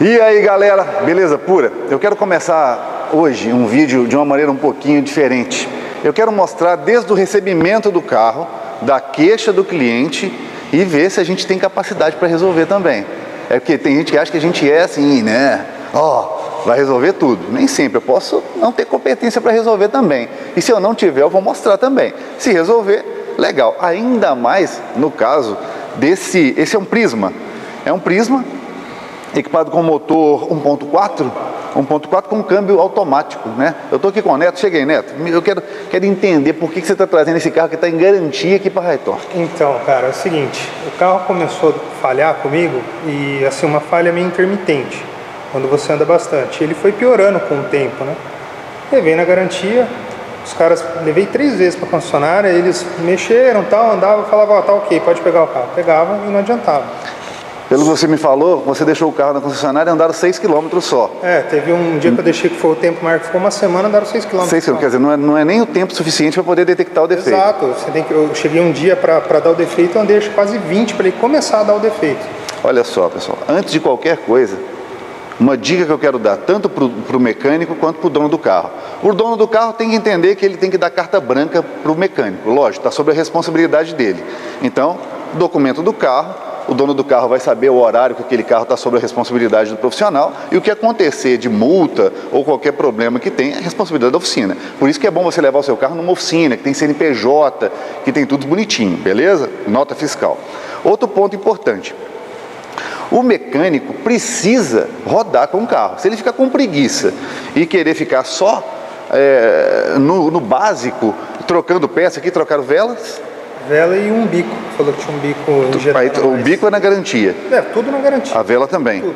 E aí galera, beleza pura? Eu quero começar hoje um vídeo de uma maneira um pouquinho diferente. Eu quero mostrar desde o recebimento do carro, da queixa do cliente e ver se a gente tem capacidade para resolver também. É porque tem gente que acha que a gente é assim, né? Vai resolver tudo. Nem sempre, eu posso não ter competência para resolver também. E se eu não tiver, eu vou mostrar também. Se resolver, legal. Ainda mais no caso desse, esse é um Prisma. É um Prisma equipado com motor 1.4 com câmbio automático, né? Eu estou aqui com o Neto, cheguei Neto, eu quero entender por que você está trazendo esse carro que está em garantia aqui para a High-Torque. Então, cara, é o seguinte, o carro começou a falhar comigo e assim, uma falha meio intermitente, quando você anda bastante. Ele foi piorando com o tempo, né? Levei na garantia, os caras, levei 3 vezes para a concessionária, eles mexeram, tal, andavam, falavam, tá ok, pode pegar o carro. Pegava e não adiantava. Pelo que você me falou, você deixou o carro na concessionária e andaram 6 km só. Teve um dia que eu deixei que foi o tempo maior, que ficou uma semana, andaram 6 km. 6 km, quer dizer, não é nem o tempo suficiente para poder detectar o defeito. Exato, eu cheguei um dia para dar o defeito, eu andei quase 20 para ele começar a dar o defeito. Olha só, pessoal, antes de qualquer coisa, uma dica que eu quero dar, tanto para o mecânico quanto para o dono do carro. O dono do carro tem que entender que ele tem que dar carta branca para o mecânico, lógico, está sob a responsabilidade dele. Então, documento do carro, o dono do carro vai saber o horário que aquele carro está sob a responsabilidade do profissional e o que acontecer de multa ou qualquer problema que tenha é a responsabilidade da oficina. Por isso que é bom você levar o seu carro numa oficina, que tem CNPJ, que tem tudo bonitinho, beleza? Nota fiscal. Outro ponto importante. O mecânico precisa rodar com o carro. Se ele ficar com preguiça e querer ficar só no básico, trocando peça aqui, trocaram velas... Vela e um bico, falou que tinha um bico injetado. O bico é na garantia? Tudo na garantia. A vela também? Tudo,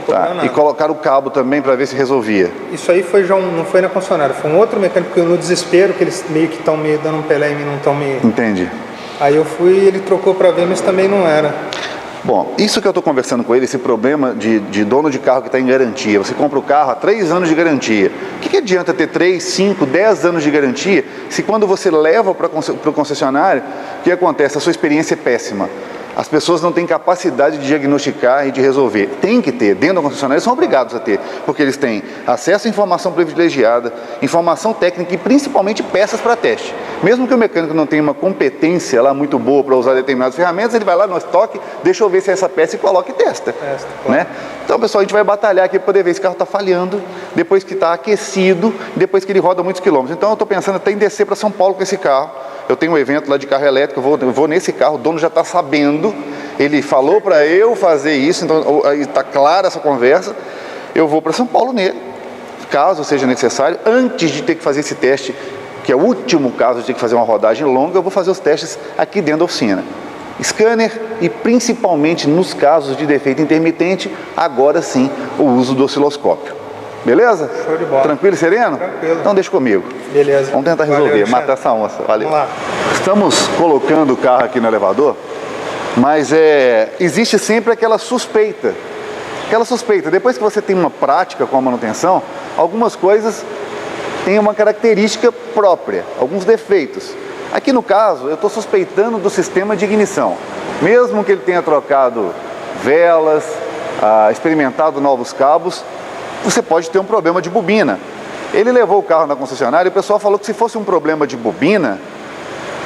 não nada. E colocaram o cabo também para ver se resolvia? Isso aí foi não foi na concessionária, foi um outro mecânico que no desespero, que eles meio que estão dando um pelé em mim, não estão meio... Entendi. Aí eu fui e ele trocou para ver, mas também não era. Bom, isso que eu estou conversando com ele, esse problema de dono de carro que está em garantia. Você compra o carro há 3 anos de garantia. O que adianta ter 3, 5, 10 anos de garantia se quando você leva para o concessionário, o que acontece? A sua experiência é péssima. As pessoas não têm capacidade de diagnosticar e de resolver. Tem que ter, dentro da concessionária, eles são obrigados a ter, porque eles têm acesso à informação privilegiada, informação técnica e principalmente peças para teste. Mesmo que o mecânico não tenha uma competência lá muito boa para usar determinadas ferramentas, ele vai lá no estoque, deixa eu ver se é essa peça e coloca e testa. Né? Então, pessoal, a gente vai batalhar aqui para poder ver se o carro está falhando, depois que está aquecido, depois que ele roda muitos quilômetros. Então, eu estou pensando até em descer para São Paulo com esse carro. Eu tenho um evento lá de carro elétrico, eu vou nesse carro, o dono já está sabendo, ele falou para eu fazer isso, então está clara essa conversa. Eu vou para São Paulo nele, caso seja necessário, antes de ter que fazer esse teste, que é o último caso de ter que fazer uma rodagem longa, eu vou fazer os testes aqui dentro da oficina. Scanner e principalmente nos casos de defeito intermitente, agora sim o uso do osciloscópio. Beleza? Show de bola. Tranquilo e sereno? Tranquilo. Então deixa comigo. Beleza. Vamos tentar resolver, matar essa onça. Valeu. Vamos lá. Estamos colocando o carro aqui no elevador, mas existe sempre aquela suspeita. Depois que você tem uma prática com a manutenção, algumas coisas têm uma característica própria, alguns defeitos. Aqui no caso, eu estou suspeitando do sistema de ignição. Mesmo que ele tenha trocado velas, experimentado novos cabos, você pode ter um problema de bobina. Ele levou o carro na concessionária e o pessoal falou que se fosse um problema de bobina,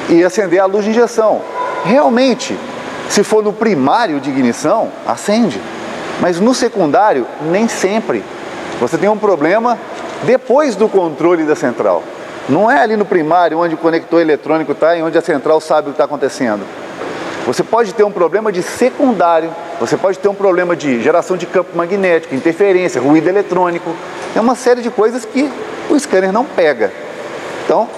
ia acender a luz de injeção. Realmente, se for no primário de ignição, acende. Mas no secundário, nem sempre. Você tem um problema depois do controle da central. Não é ali no primário, onde o conector eletrônico está e onde a central sabe o que está acontecendo. Você pode ter um problema de secundário, você pode ter um problema de geração de campo magnético, interferência, ruído eletrônico. É uma série de coisas que o scanner não pega. Então,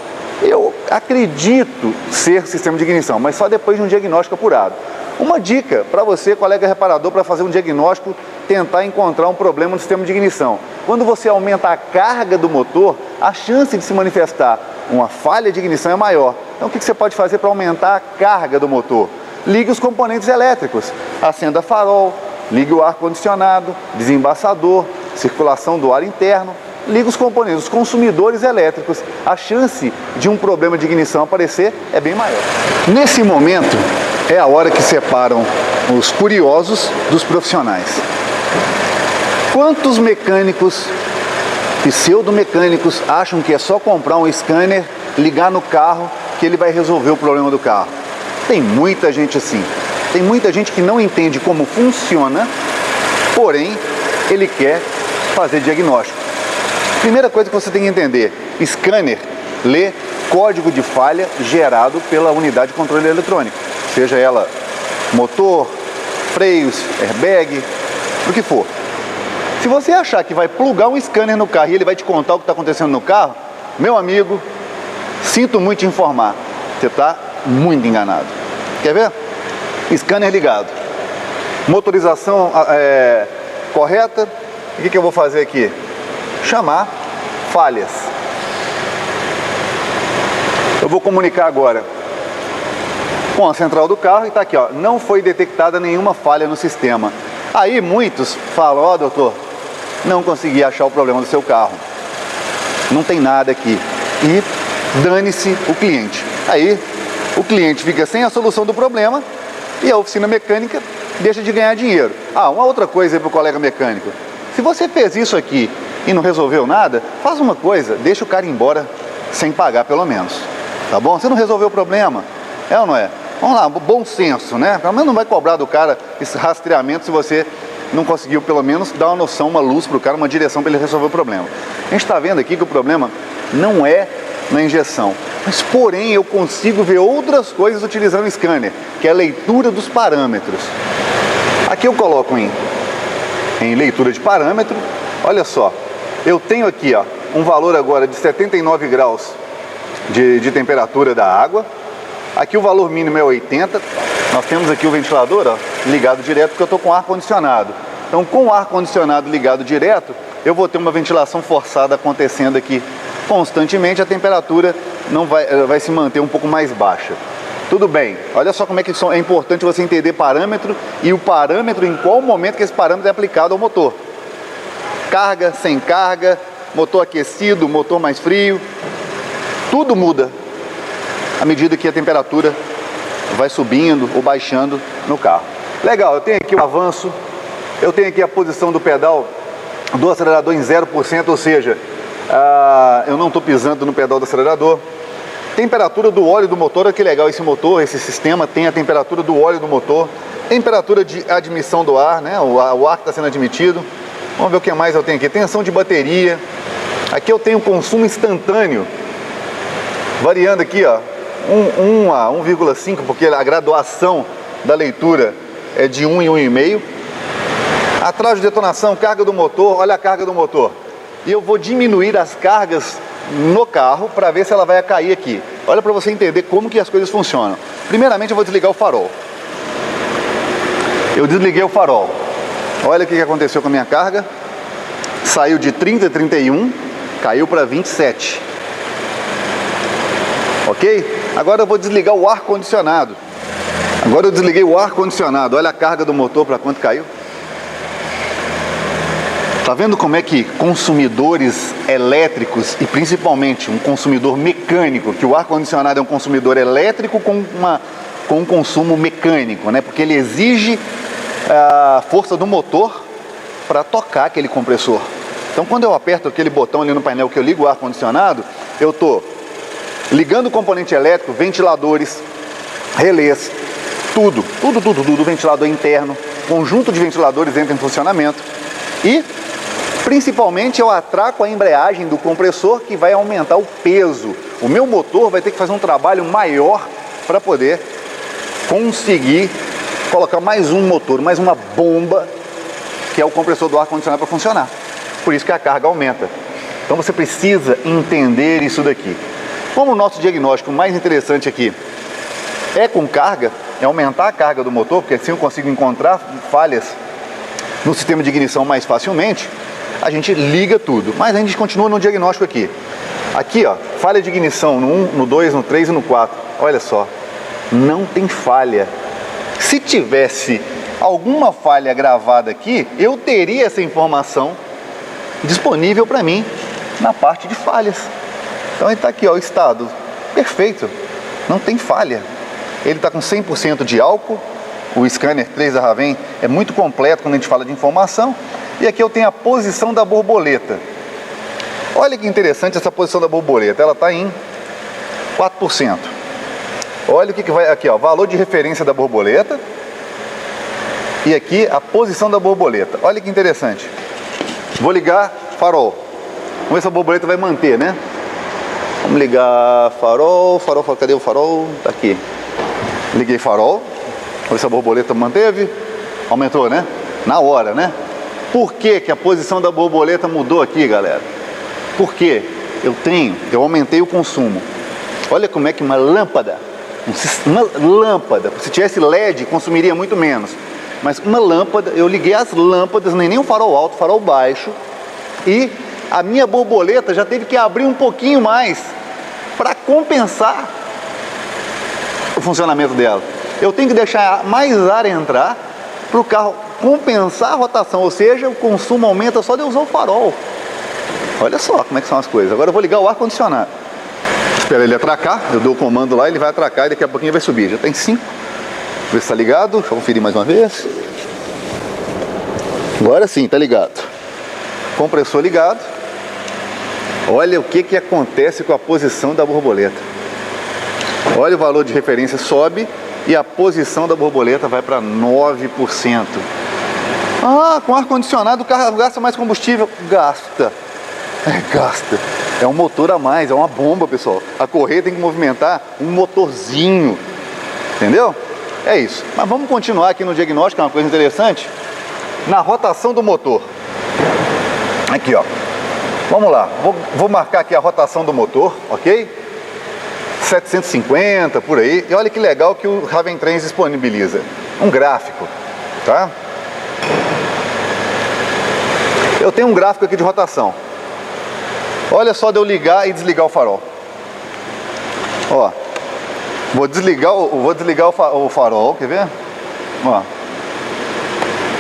eu acredito ser sistema de ignição, mas só depois de um diagnóstico apurado. Uma dica para você, colega reparador, para fazer um diagnóstico, tentar encontrar um problema no sistema de ignição. Quando você aumenta a carga do motor, a chance de se manifestar uma falha de ignição é maior. Então, o que você pode fazer para aumentar a carga do motor? Ligue os componentes elétricos, acenda farol, ligue o ar-condicionado, desembaçador, circulação do ar interno, ligue os componentes, os consumidores elétricos. A chance de um problema de ignição aparecer é bem maior. Nesse momento é a hora que separam os curiosos dos profissionais. Quantos mecânicos, pseudomecânicos, acham que é só comprar um scanner, ligar no carro, que ele vai resolver o problema do carro? Tem muita gente assim. Tem muita gente que não entende como funciona, porém, ele quer fazer diagnóstico. Primeira coisa que você tem que entender, scanner lê código de falha gerado pela unidade de controle eletrônico, seja ela motor, freios, airbag, o que for. Se você achar que vai plugar um scanner no carro e ele vai te contar o que está acontecendo no carro, meu amigo, sinto muito te informar, você está muito enganado. Quer ver? Scanner ligado, motorização correta. O que eu vou fazer aqui? Chamar falhas. Eu vou comunicar agora com a central do carro e está aqui, ó, não foi detectada nenhuma falha no sistema. Aí muitos falam, ó, doutor, não consegui achar o problema do seu carro, não tem nada aqui, e dane-se o cliente. Aí o cliente fica sem a solução do problema e a oficina mecânica deixa de ganhar dinheiro. Uma outra coisa aí para o colega mecânico, se você fez isso aqui e não resolveu nada, faz uma coisa, deixa o cara ir embora sem pagar pelo menos, tá bom? Você não resolveu o problema, é ou não é? Vamos lá, bom senso, né? Pelo menos não vai cobrar do cara esse rastreamento se você não conseguiu pelo menos dar uma noção, uma luz para o cara, uma direção para ele resolver o problema. A gente está vendo aqui que o problema não é na injeção, mas porém eu consigo ver outras coisas utilizando o scanner, que é a leitura dos parâmetros. Aqui eu coloco em leitura de parâmetro, olha só, eu tenho aqui, ó, um valor agora de 79 graus de temperatura da água. Aqui o valor mínimo é 80. Nós temos aqui o ventilador, ó, ligado direto, porque eu estou com ar condicionado. Então, com o ar condicionado ligado direto, eu vou ter uma ventilação forçada acontecendo aqui constantemente. A temperatura não vai se manter um pouco mais baixa. Tudo bem. Olha só como é que é importante você entender parâmetro e o parâmetro em qual momento que esse parâmetro é aplicado ao motor. Carga, sem carga, motor aquecido, motor mais frio. Tudo muda à medida que a temperatura vai subindo ou baixando no carro. Legal, eu tenho aqui o avanço, eu tenho aqui a posição do pedal do acelerador em 0%, ou seja, eu não estou pisando no pedal do acelerador. Temperatura do óleo do motor, olha que legal esse motor, esse sistema tem a temperatura do óleo do motor, temperatura de admissão do ar, né? O ar que está sendo admitido. Vamos ver o que mais eu tenho aqui. Tensão de bateria. Aqui eu tenho consumo instantâneo, variando aqui, ó, 1 a 1,5, porque a graduação da leitura é de 1 e 1,5. Atraso de detonação, carga do motor, olha a carga do motor. E eu vou diminuir as cargas no carro para ver se ela vai cair aqui. Olha para você entender como que as coisas funcionam. Primeiramente eu vou desligar o farol. Eu desliguei o farol. Olha o que aconteceu com a minha carga. Saiu de 30 a 31, caiu para 27. Ok? Agora eu vou desligar o ar-condicionado. Agora eu desliguei o ar-condicionado. Olha a carga do motor para quanto caiu. Tá vendo como é que consumidores elétricos e principalmente um consumidor mecânico, que o ar-condicionado é um consumidor elétrico com um consumo mecânico, né? Porque ele exige a força do motor para tocar aquele compressor. Então quando eu aperto aquele botão ali no painel que eu ligo o ar-condicionado, eu estou ligando o componente elétrico, ventiladores, relés, tudo, ventilador interno, conjunto de ventiladores entra em funcionamento e principalmente eu atraco a embreagem do compressor, que vai aumentar o peso. O meu motor vai ter que fazer um trabalho maior para poder conseguir colocar mais um motor, mais uma bomba, que é o compressor do ar-condicionado, para funcionar. Por isso que a carga aumenta. Então você precisa entender isso daqui. Como o nosso diagnóstico mais interessante aqui é com carga, é aumentar a carga do motor, porque assim eu consigo encontrar falhas no sistema de ignição mais facilmente, a gente liga tudo. Mas a gente continua no diagnóstico aqui. Aqui, ó, falha de ignição no 1, no 2, no 3 e no 4. Olha só, não tem falha. Se tivesse alguma falha gravada aqui, eu teria essa informação disponível para mim na parte de falhas. Então ele está aqui, ó, o estado perfeito, não tem falha. Ele está com 100% de álcool. O scanner 3 da Raven é muito completo quando a gente fala de informação. E aqui eu tenho a posição da borboleta. Olha que interessante essa posição da borboleta, ela está em 4%. Olha o que vai aqui, ó, valor de referência da borboleta. E aqui a posição da borboleta. Olha que interessante. Vou ligar farol. Vamos ver se a borboleta vai manter, né? Vamos ligar farol, cadê o farol? Tá aqui. Liguei farol. Vamos ver se a borboleta manteve. Aumentou, né? Na hora, né? Por que que a posição da borboleta mudou aqui, galera? Porque eu aumentei o consumo. Olha como é que uma lâmpada, se tivesse LED, consumiria muito menos. Mas uma lâmpada, eu liguei as lâmpadas, nem o farol alto, farol baixo, e a minha borboleta já teve que abrir um pouquinho mais para compensar o funcionamento dela. Eu tenho que deixar mais ar entrar para o carro compensar a rotação, ou seja, o consumo aumenta só de eu usar o farol. Olha só como é que são as coisas. Agora eu vou ligar o ar-condicionado. Espera ele atracar, eu dou o comando lá, ele vai atracar e daqui a pouquinho vai subir. Já tem 5. Ver se está ligado, deixa eu conferir mais uma vez. Agora sim, está ligado. Compressor ligado. Olha o que acontece com a posição da borboleta. Olha o valor de referência sobe e a posição da borboleta vai para 9%. Ah, com ar-condicionado o carro gasta mais combustível. Gasta. Gasta. É um motor a mais, é uma bomba, pessoal. A correia tem que movimentar um motorzinho. Entendeu? É isso. Mas vamos continuar aqui no diagnóstico, é uma coisa interessante. Na rotação do motor. Aqui, ó. Vamos lá. Vou marcar aqui a rotação do motor, ok? 750, por aí. E olha que legal que o Raven Trends disponibiliza. Um gráfico, tá? Eu tenho um gráfico aqui de rotação. Olha só de eu ligar e desligar o farol. Ó. Vou desligar o farol, quer ver? Ó.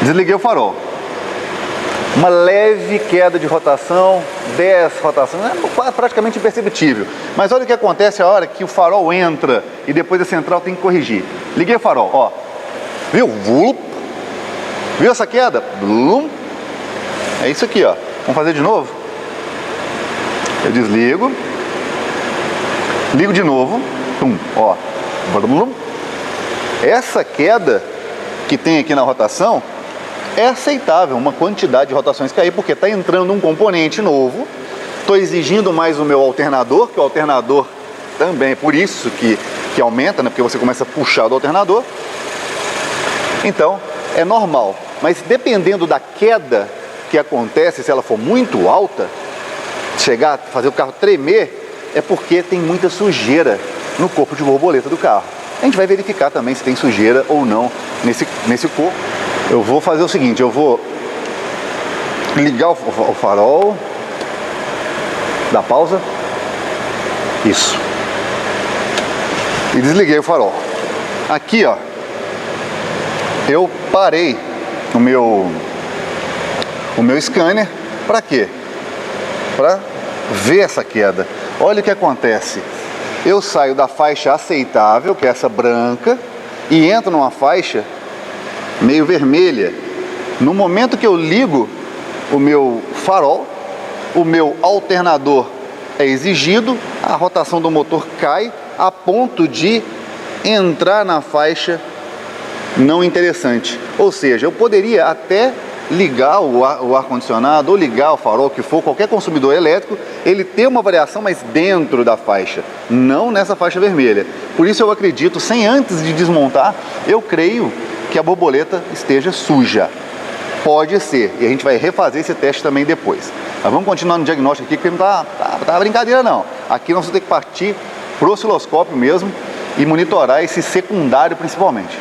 Desliguei o farol. Uma leve queda de rotação, 10 rotações, é praticamente imperceptível. Mas olha o que acontece a hora que o farol entra e depois a central tem que corrigir. Liguei o farol, ó. Viu? Viu essa queda? É isso aqui, ó. Vamos fazer de novo? Eu desligo. Ligo de novo. Ó. Essa queda que tem aqui na rotação é aceitável, uma quantidade de rotações cair, porque está entrando um componente novo. Estou exigindo mais o meu alternador, que o alternador também é por isso que aumenta, né? Porque você começa a puxar do alternador. Então, é normal. Mas dependendo da queda que acontece, se ela for muito alta, chegar a fazer o carro tremer, é porque tem muita sujeira no corpo de borboleta do carro. A gente vai verificar também se tem sujeira ou não nesse corpo. Eu vou fazer o seguinte, eu vou ligar o farol, dar pausa, isso, e desliguei o farol. Aqui, ó, eu parei o meu scanner, para quê? Para ver essa queda. Olha o que acontece, eu saio da faixa aceitável, que é essa branca, e entro numa faixa meio vermelha. No momento que eu ligo o meu farol, o meu alternador é exigido, a rotação do motor cai a ponto de entrar na faixa não interessante. Ou seja, eu poderia até ligar o ar-condicionado ou ligar o farol, que for, qualquer consumidor elétrico, ele ter uma variação, mas dentro da faixa, não nessa faixa vermelha. Por isso eu acredito, sem antes de desmontar, eu creio que a borboleta esteja suja. Pode ser, e a gente vai refazer esse teste também depois. Mas vamos continuar no diagnóstico aqui, porque não tá brincadeira não. Aqui nós vamos ter que partir pro osciloscópio mesmo e monitorar esse secundário principalmente.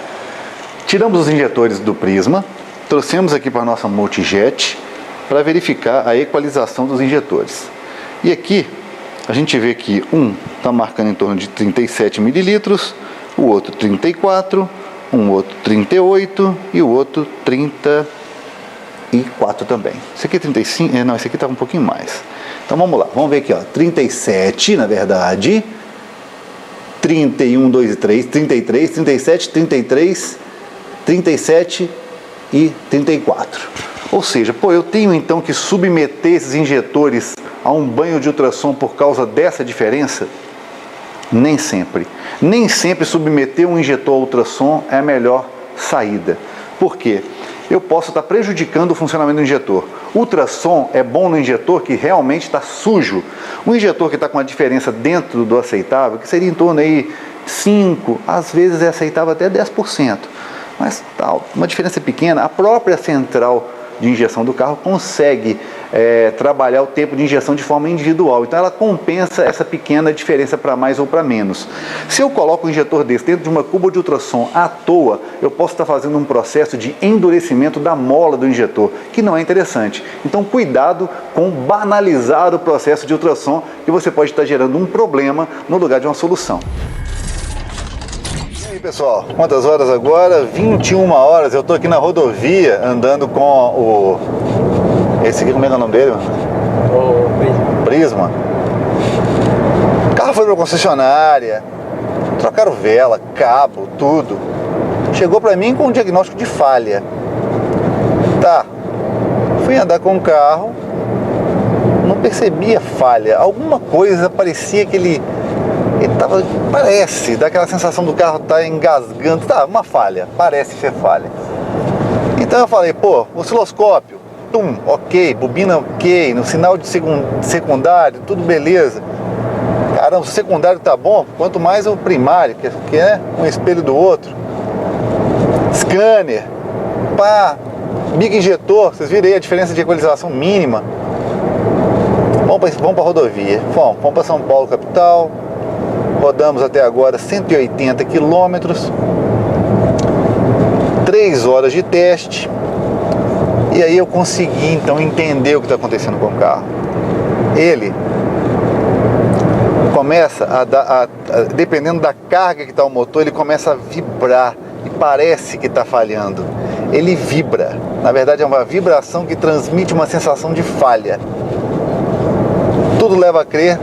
Tiramos os injetores do prisma, trouxemos aqui para a nossa multijet para verificar a equalização dos injetores. E aqui a gente vê que um está marcando em torno de 37 mililitros, o outro 34, um outro 38 e o outro 34 também. Esse aqui é 35, não, esse aqui está um pouquinho mais. Então vamos lá, vamos ver aqui, ó, 37 na verdade, 31, 2 e 3, 33, 37, 33, 37 e 34. Ou seja, eu tenho então que submeter esses injetores a um banho de ultrassom por causa dessa diferença? Nem sempre. Nem sempre submeter um injetor a ultrassom é a melhor saída. Por quê? Eu posso estar prejudicando o funcionamento do injetor. Ultrassom é bom no injetor que realmente está sujo. Um injetor que está com uma diferença dentro do aceitável, que seria em torno aí 5, às vezes é aceitável até 10%. Mas tal, uma diferença pequena, a própria central de injeção do carro consegue trabalhar o tempo de injeção de forma individual. Então ela compensa essa pequena diferença para mais ou para menos. Se eu coloco um injetor desse dentro de uma cuba de ultrassom à toa, eu posso estar fazendo um processo de endurecimento da mola do injetor, que não é interessante. Então cuidado com banalizar o processo de ultrassom, que você pode estar gerando um problema no lugar de uma solução. E aí pessoal, quantas horas agora? 21 horas, eu estou aqui na rodovia andando com esse aqui, como é que é o nome dele? O Prisma. O carro foi para a concessionária, trocaram vela, cabo, tudo. Chegou para mim com um diagnóstico de falha. Tá, fui andar com o carro, não percebia falha. Alguma coisa parecia que ele tava, parece, dá aquela sensação do carro tá engasgando. Tá, uma falha, parece ser falha. Então eu falei, osciloscópio, ok, bobina ok, no sinal de secundário, tudo beleza. Caramba, o secundário tá bom, quanto mais o primário, que é um espelho do outro. Scanner, biga injetor, vocês viram aí a diferença de equalização mínima. Vamos para a rodovia, vamos para São Paulo capital, rodamos até agora 180 quilômetros, 3 horas de teste. E aí eu consegui então entender o que está acontecendo com o carro. Ele começa dependendo da carga que está o motor, ele começa a vibrar e parece que está falhando. Ele vibra, na verdade é uma vibração que transmite uma sensação de falha. Tudo leva a crer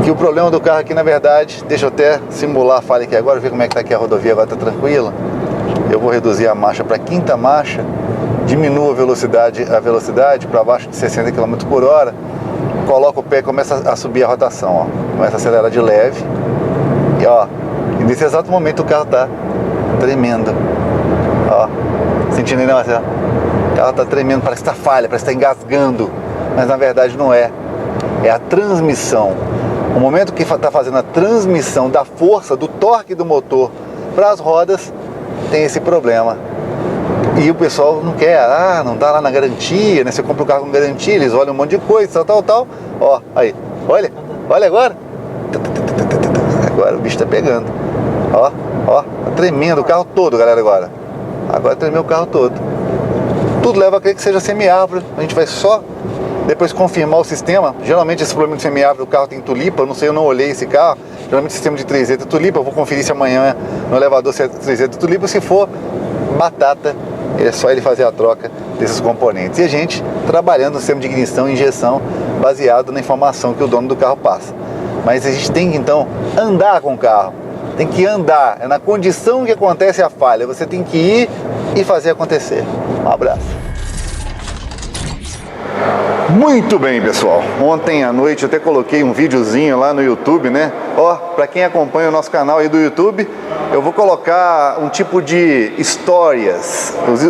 que o problema do carro aqui, na verdade, deixa eu até simular a falha aqui agora, ver como é que está aqui a rodovia, agora está tranquila. Eu vou reduzir a marcha para a 5ª marcha, diminuo a velocidade para abaixo de 60 km por hora, coloco o pé e começa a subir a rotação, começa a acelerar de leve, e nesse exato momento o carro está tremendo, sentindo aí, não, o carro está tremendo, parece que está falha, parece que está engasgando, mas na verdade não é a transmissão. O momento que está fazendo a transmissão da força, do torque do motor para as rodas, tem esse problema. E o pessoal não quer, não tá lá na garantia, né? Você compra o carro com garantia, eles olham um monte de coisa, tal. Aí, olha agora. Agora o bicho tá pegando. Tá tremendo o carro todo, galera, agora. Agora tremeu o carro todo. Tudo leva a crer que seja semiárbore. A gente vai só depois confirmar o sistema. Geralmente esse problema de semiárbore, o carro tem tulipa, eu não sei, eu não olhei esse carro. Geralmente o sistema de 3Z é tulipa, eu vou conferir se amanhã no elevador se é 3Z é tulipa, se for batata, é só ele fazer a troca desses componentes. E a gente trabalhando no sistema de ignição e injeção baseado na informação que o dono do carro passa. Mas a gente tem que então andar com o carro, tem que andar, é na condição que acontece a falha, você tem que ir e fazer acontecer. Um abraço. Muito bem, pessoal, ontem à noite eu até coloquei um videozinho lá no YouTube, né? Para quem acompanha o nosso canal aí do YouTube, eu vou colocar um tipo de histórias, os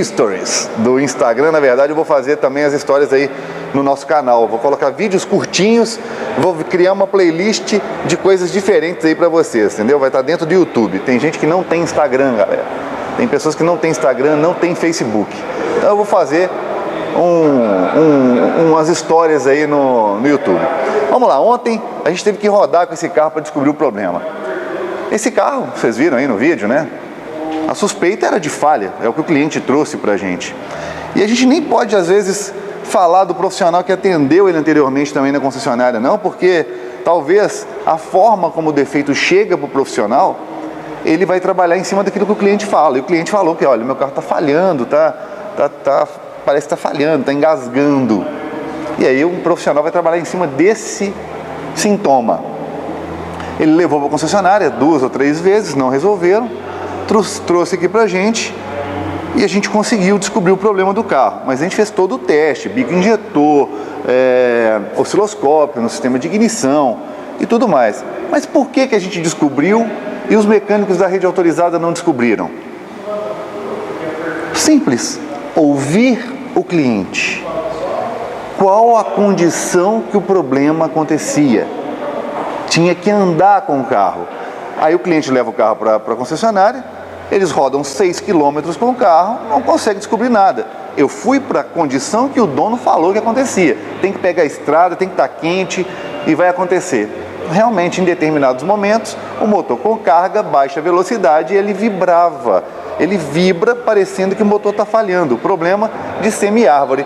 stories do Instagram. Na verdade eu vou fazer também as histórias aí no nosso canal, eu vou colocar vídeos curtinhos, vou criar uma playlist de coisas diferentes aí para vocês, entendeu? Vai estar dentro do YouTube. Tem gente que não tem Instagram, galera, tem pessoas que não tem Instagram, não tem Facebook, então eu vou fazer umas histórias aí no YouTube. Vamos lá, ontem a gente teve que rodar com esse carro para descobrir o problema. Esse carro, vocês viram aí no vídeo, né? A suspeita era de falha, é o que o cliente trouxe pra gente. E a gente nem pode, às vezes, falar do profissional que atendeu ele anteriormente também na concessionária, não, porque talvez a forma como o defeito chega pro profissional, ele vai trabalhar em cima daquilo que o cliente fala. E o cliente falou que, olha, meu carro tá falhando, parece que está falhando, está engasgando. E aí um profissional vai trabalhar em cima desse sintoma. Ele levou para a concessionária 2 ou 3 vezes, não resolveram, trouxe aqui para a gente e a gente conseguiu descobrir o problema do carro. Mas a gente fez todo o teste, bico injetor, osciloscópio no sistema de ignição e tudo mais. Mas por que a gente descobriu e os mecânicos da rede autorizada não descobriram? Simples, ouvir o cliente. Qual a condição que o problema acontecia? Tinha que andar com o carro. Aí o cliente leva o carro para a concessionária, eles rodam 6 km com o carro, não consegue descobrir nada. Eu fui para a condição que o dono falou que acontecia. Tem que pegar a estrada, tem que estar quente e vai acontecer. Realmente, em determinados momentos, o motor com carga, baixa velocidade, ele vibrava. Ele vibra parecendo que o motor está falhando. O problema de semi-árvore.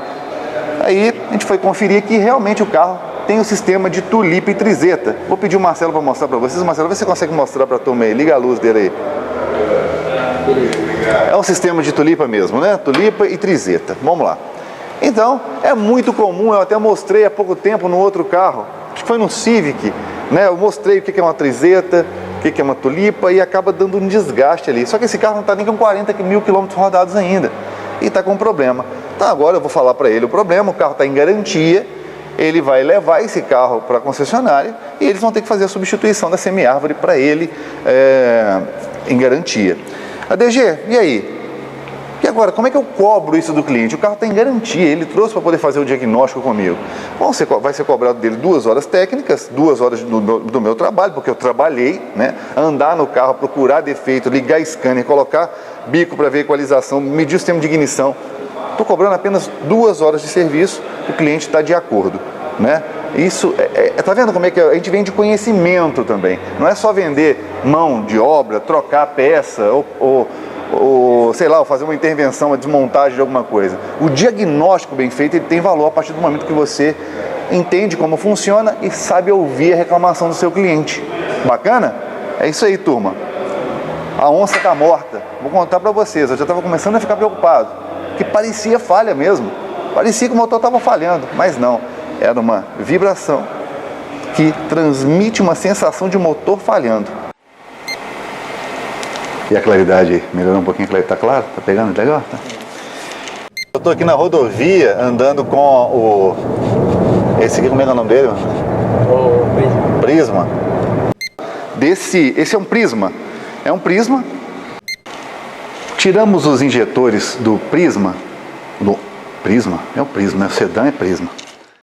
Aí a gente foi conferir que realmente o carro tem o sistema de tulipa e trizeta. Vou pedir o Marcelo para mostrar para vocês. Marcelo, vê se você consegue mostrar para a turma aí. Liga a luz dele aí. É um sistema de tulipa mesmo, né? Tulipa e trizeta. Vamos lá. Então, é muito comum, eu até mostrei há pouco tempo no outro carro, acho que foi no Civic, né? Eu mostrei o que é uma trizeta, o que é uma tulipa e acaba dando um desgaste ali. Só que esse carro não está nem com 40 mil quilômetros rodados ainda e está com um problema. Então agora eu vou falar para ele o problema, o carro está em garantia, ele vai levar esse carro para a concessionária e eles vão ter que fazer a substituição da semi-árvore para ele em garantia. ADG, e aí? E agora, como é que eu cobro isso do cliente? O carro está em garantia, ele trouxe para poder fazer o diagnóstico comigo. Bom, vai ser cobrado dele 2 horas técnicas, 2 horas do meu trabalho, porque eu trabalhei, né? Andar no carro, procurar defeito, ligar scanner, colocar bico para ver equalização, medir o sistema de ignição. Estou cobrando apenas 2 horas de serviço, o cliente está de acordo, né? Isso, tá vendo como é que a gente vende conhecimento também. Não é só vender mão de obra, trocar peça ou sei lá, fazer uma intervenção, uma desmontagem de alguma coisa. O diagnóstico bem feito, ele tem valor a partir do momento que você entende como funciona e sabe ouvir a reclamação do seu cliente. Bacana? É isso aí, turma. A onça está morta. Vou contar para vocês, eu já estava começando a ficar preocupado, que parecia falha mesmo. Parecia que o motor estava falhando, mas não. Era uma vibração que transmite uma sensação de motor falhando. E a claridade aí? Melhorou um pouquinho a claridade? Tá claro? Tá pegando legal? Tá. Eu tô aqui na rodovia andando com esse aqui, como é que é o nome dele? O Prisma. Esse é um Prisma. É um Prisma. Tiramos os injetores do Prisma. É o Prisma, né? O sedã é Prisma.